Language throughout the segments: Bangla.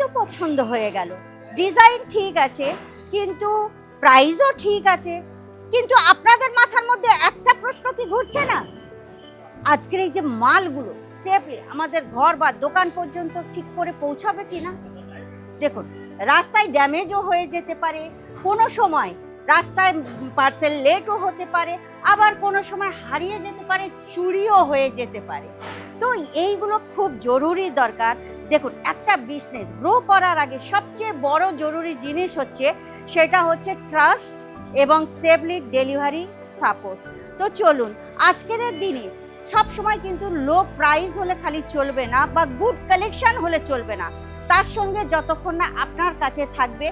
তো পছন্দ হয়ে গেল, ডিজাইন ঠিক আছে, কিন্তু প্রাইসও ঠিক আছে, কিন্তু আপনাদের মাথার মধ্যে একটা প্রশ্ন কি ঘুরছে না, আজকের এই যে মালগুলো সেফলি আমাদের ঘর বা দোকান পর্যন্ত ঠিক করে পৌঁছাবে কিনা। দেখুন, রাস্তায় ড্যামেজও হয়ে যেতে পারে, কোনো সময় রাস্তায় পার্সেল লেটও হতে পারে, আবার কোনো সময় হারিয়ে যেতে পারে, চুরিও হয়ে যেতে পারে। তো এইগুলো খুব জরুরি দরকার। দেখুন, একটা বিজনেস গ্রো করার আগে সবচেয়ে বড় জরুরি জিনিস হচ্ছে সেটা হচ্ছে ট্রাস্ট এবং সেফলি ডেলিভারি সাপোর্ট। তো চলুন, আজকের দিনে সব সময় কিন্তু লো প্রাইস হলে খালি চলবে না, বা গুড কালেকশন হলে চলবে না, তার সঙ্গে যতক্ষণ না আপনার কাছে থাকবে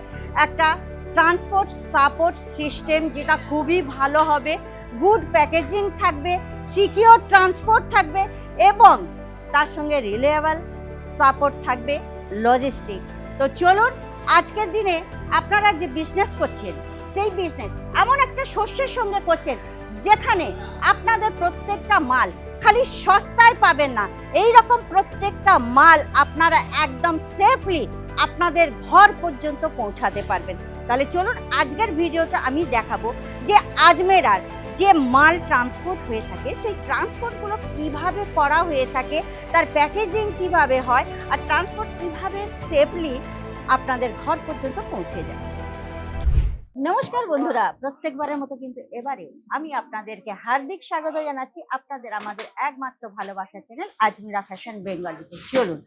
একটা ট্রান্সপোর্ট সাপোর্ট সিস্টেম যেটা খুবই ভালো হবে, গুড প্যাকেজিং থাকবে, সিকিউর ট্রান্সপোর্ট থাকবে, এবং তার সঙ্গে রিলায়েবল সাপোর্ট থাকবে, লজিস্টিক। তো চলুন, আজকের দিনে আপনারা যে বিজনেস করছেন সেই বিজনেস এমন একটা শস্যের সঙ্গে করছেন যেখানে আপনাদের প্রত্যেকটা মাল খালি সস্তায় পাবেন না, এই রকম প্রত্যেকটা মাল আপনারা একদম সেফলি আপনাদের ঘর পর্যন্ত পৌঁছাতে পারবেন। তাহলে চলুন, আজকের ভিডিওতে আমি দেখাবো যে আজমেরার যে মাল ট্রান্সপোর্ট হয়ে থাকে সেই ট্রান্সপোর্টগুলো কিভাবে করা হয়ে থাকে, তার প্যাকেজিং কিভাবে হয়, আর ট্রান্সপোর্ট কিভাবে সেফলি আপনাদের ঘর পর্যন্ত পৌঁছে যায়। নমস্কার বন্ধুরা, প্রত্যেকবারের মতো কিন্তু এবারে আমি আপনাদেরকে হার্দিক স্বাগত জানাচ্ছি আপনাদের আমাদের একমাত্র ভালোবাসার চ্যানেল আজমিরা ফ্যাশন বেঙ্গলিতে। চলুন,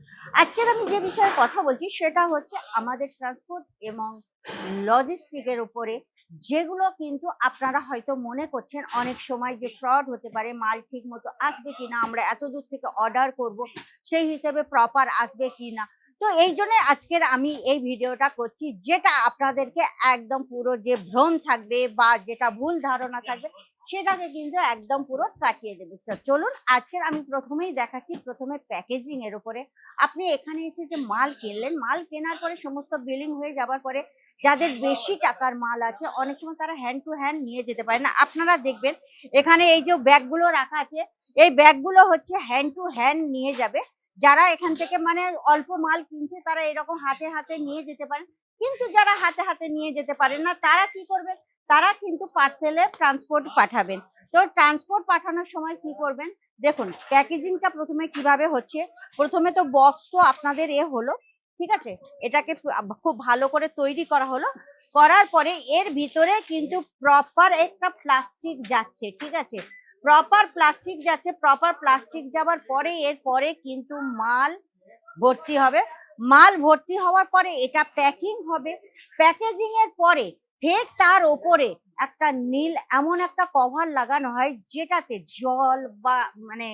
আজকের আমি যে বিষয়ে কথা বলছি সেটা হচ্ছে আমাদের ট্রান্সপোর্ট এবং লজিস্টিকের উপরে, যেগুলো কিন্তু আপনারা হয়তো মনে করছেন অনেক সময় যে ফ্রড হতে পারে, মাল ঠিক মতো আসবে কিনা, আমরা এত দূর থেকে অর্ডার করব সেই হিসেবে প্রপার আসবে কিনা। তো এই জন্য আজকের আমি এই ভিডিওটা করছি, যেটা আপনাদেরকে একদম পুরো যে ভ্রম থাকবে বা যেটা ভুল ধারণা থাকবে সেটাকে কিন্তু একদম পুরো কাটিয়ে দেবে। চলুন, আজকের আমি প্রথমেই দেখাচ্ছি প্রথমে প্যাকেজিং এর উপরে। আপনি এখানে এসে যে মাল কিনলেন, মাল কেনার পরে সমস্ত বিলিং হয়ে যাওয়ার পরে যাদের বেশি টাকার মাল আছে অনেক সময় তারা হ্যান্ড টু হ্যান্ড নিয়ে যেতে পারে না। আপনারা দেখবেন এখানে এই যে ব্যাগগুলো রাখা আছে, এই ব্যাগগুলো হচ্ছে হ্যান্ড টু হ্যান্ড নিয়ে যাবে। যারা এখান থেকে মানে অল্প মাল কিনছে তারা এরকম হাতে হাতে নিয়ে যেতে পারেন, কিন্তু যারা হাতে হাতে নিয়ে যেতে পারেন না তারা কি করবেন, তারা কিন্তু পার্সেলে ট্রান্সপোর্ট পাঠাবেন। তো ট্রান্সপোর্ট পাঠানোর সময় কি করবেন, দেখুন প্যাকেজিংটা প্রথমে কিভাবে হচ্ছে। প্রথমে তো বক্স তো আপনাদের হলো, ঠিক আছে, এটাকে খুব ভালো করে তৈরি করা হলো, করার পরে এর ভিতরে কিন্তু প্রপার একটা প্লাস্টিক যাচ্ছে, ঠিক আছে, প্রপার প্লাস্টিক যাচ্ছে। প্রপার প্লাস্টিক যাওয়ার পরে এরপরে কিন্তু মাল ভর্তি হবে। মাল ভর্তি হওয়ার পরে এটা প্যাকিং হবে। প্যাকেজিং এর পরে ঠিক তার ওপরে একটা নীল এমন একটা কভার লাগানো হয় যেটাতে জল বা মানে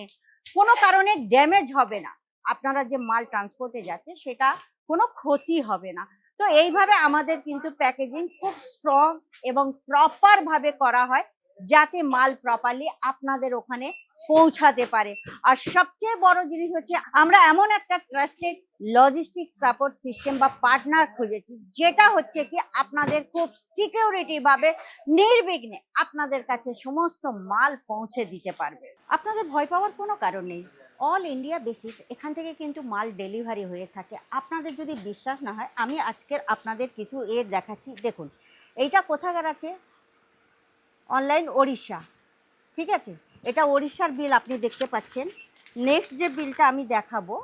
কোনো কারণে ড্যামেজ হবে না, আপনারা যে মাল ট্রান্সপোর্টে যাচ্ছে সেটা কোনো ক্ষতি হবে না। তো এইভাবে আমাদের কিন্তু প্যাকেজিং খুব স্ট্রং এবং প্রপার ভাবে করা হয় যাতে মাল প্রপারলি আপনাদের ওখানে পৌঁছাতে পারে। আর সবচেয়ে বড় জিনিস হচ্ছে আমরা এমন একটা ট্রাস্টেড লজিস্টিক সাপোর্ট সিস্টেম বা পার্টনার খুঁজেছি যেটা হচ্ছে কি আপনাদের খুব সিকিউরিটি ভাবে নির্বিঘ্নে আপনাদের কাছে সমস্ত মাল পৌঁছে দিতে পারবে। আপনাদের ভয় পাওয়ার কোনো কারণ নেই, অল ইন্ডিয়া বেসিস এখান থেকে কিন্তু মাল ডেলিভারি হয়ে থাকে। আপনাদের যদি বিশ্বাস না হয় আমি আজকের আপনাদের কিছু দেখাচ্ছি। দেখুন, এইটা কোথাকার আছে, অনলাইন ওড়িশা, ঠিক আছে, এটা ওড়িশার বিল আপনি দেখতে পাচ্ছেন। নেক্সট যে বিলটা আমি দেখাবো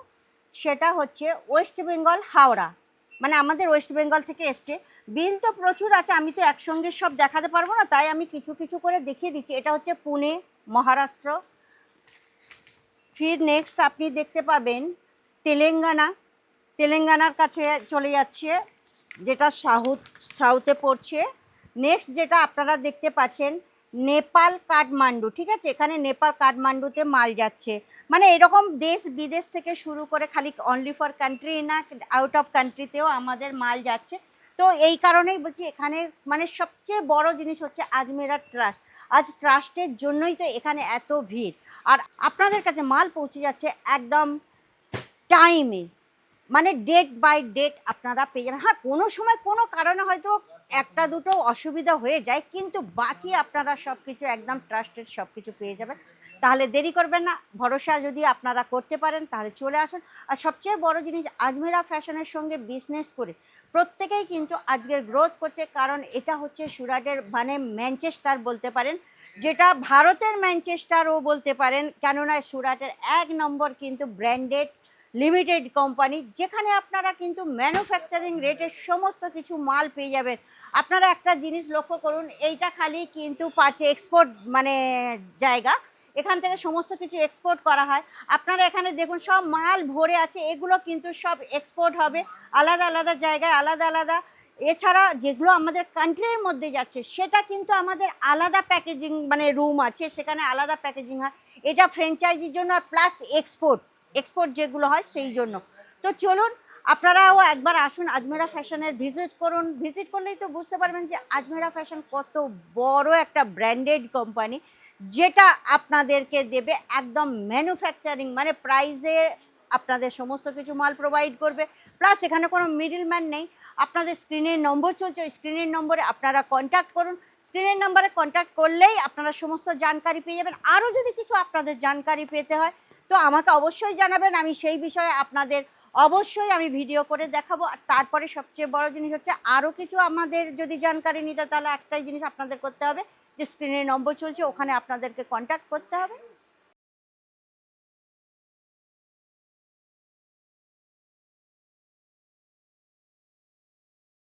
সেটা হচ্ছে ওয়েস্ট বেঙ্গল হাওড়া, মানে আমাদের ওয়েস্ট বেঙ্গল থেকে এসছে। বিল তো প্রচুর আছে, আমি তো একসঙ্গে সব দেখাতে পারবো না, তাই আমি কিছু কিছু করে দেখিয়ে দিচ্ছি। এটা হচ্ছে পুনে মহারাষ্ট্র। ফির নেক্সট আপনি দেখতে পাবেন তেলেঙ্গানা, তেলেঙ্গানার কাছে চলে যাচ্ছে, যেটা সাউথে পড়ছে। নেক্সট যেটা আপনারা দেখতে পাচ্ছেন নেপাল কাঠমান্ডু, ঠিক আছে, এখানে নেপাল কাঠমান্ডুতে মাল যাচ্ছে। মানে এরকম দেশ বিদেশ থেকে শুরু করে খালি অনলি ফর কান্ট্রি না, আউট অফ কান্ট্রিতেও আমাদের মাল যাচ্ছে। তো এই কারণেই বলছি এখানে মানে সবচেয়ে বড় জিনিস হচ্ছে আজমেরা ট্রাস্ট। আজ ট্রাস্টের জন্যই তো এখানে এত ভিড়, আর আপনাদের কাছে মাল পৌঁছে যাচ্ছে একদম টাইমে, মানে ডেট বাই ডেট আপনারা পেয়ে যাবেন। হ্যাঁ, কোনো সময় কোনো কারণে হয়তো একটা দুটো অসুবিধা হয়ে যায়, কিন্তু বাকি আপনারা সব কিছু একদম ট্রাস্টেড সব কিছু পেয়ে যাবেন। তাহলে দেরি করবেন না, ভরসা যদি আপনারা করতে পারেন তাহলে চলে আসুন। আর সবচেয়ে বড় জিনিস, আজমেরা ফ্যাশনের সঙ্গে বিজনেস করে প্রত্যেকেই কিন্তু আজকের গ্রোথ করছে, কারণ এটা হচ্ছে সুরাটের মানে ম্যানচেস্টার বলতে পারেন, যেটা ভারতের ম্যানচেস্টারও বলতে পারেন, কেননা সুরাটের 1 নম্বর কিন্তু ব্র্যান্ডেড লিমিটেড কোম্পানি, যেখানে আপনারা কিন্তু ম্যানুফ্যাকচারিং রেটের সমস্ত কিছু মাল পেয়ে যাবেন। আপনারা একটা জিনিস লক্ষ্য করুন, এইটা খালি কিন্তু পাচ্ছে এক্সপোর্ট মানে জায়গা, এখান থেকে সমস্ত কিছু এক্সপোর্ট করা হয়। আপনারা এখানে দেখুন সব মাল ভরে আছে, এগুলো কিন্তু সব এক্সপোর্ট হবে আলাদা আলাদা জায়গায়, আলাদা আলাদা। এছাড়া যেগুলো আমাদের কান্ট্রির মধ্যে যাচ্ছে সেটা কিন্তু আমাদের আলাদা প্যাকেজিং মানে রুম আছে, সেখানে আলাদা প্যাকেজিং হয়। এটা ফ্র্যাঞ্চাইজির জন্য আর প্লাস এক্সপোর্ট যেগুলো হয় সেই জন্য। তো চলুন আপনারাও একবার আসুন, আজমেরা ফ্যাশনের ভিজিট করুন। ভিজিট করলেই তো বুঝতে পারবেন যে আজমেরা ফ্যাশন কত বড় একটা ব্র্যান্ডেড কোম্পানি, যেটা আপনাদেরকে দেবে একদম ম্যানুফ্যাকচারিং মানে প্রাইসে আপনাদের সমস্ত কিছু মাল প্রোভাইড করবে। প্লাস এখানে কোনো মিডল ম্যান নেই। আপনাদের স্ক্রিনের নম্বর চলছে, ওই স্ক্রিনের নম্বরে আপনারা কন্ট্যাক্ট করুন। স্ক্রিনের নম্বরে কন্ট্যাক্ট করলেই আপনারা সমস্ত জানকারি পেয়ে যাবেন। আরও যদি কিছু আপনাদের জানকারি পেতে হয় তো আমাকে অবশ্যই জানাবেন, আমি সেই বিষয়ে আপনাদের অবশ্যই আমি ভিডিও করে দেখাবো। আর তারপরে সবচেয়ে বড় জিনিস হচ্ছে আরও কিছু আমাদের যদি জানকারি নিতে, তাহলে একটাই জিনিস আপনাদের করতে হবে, যে স্ক্রিনের নম্বর চলছে ওখানে আপনাদেরকে কন্ট্যাক্ট করতে হবে।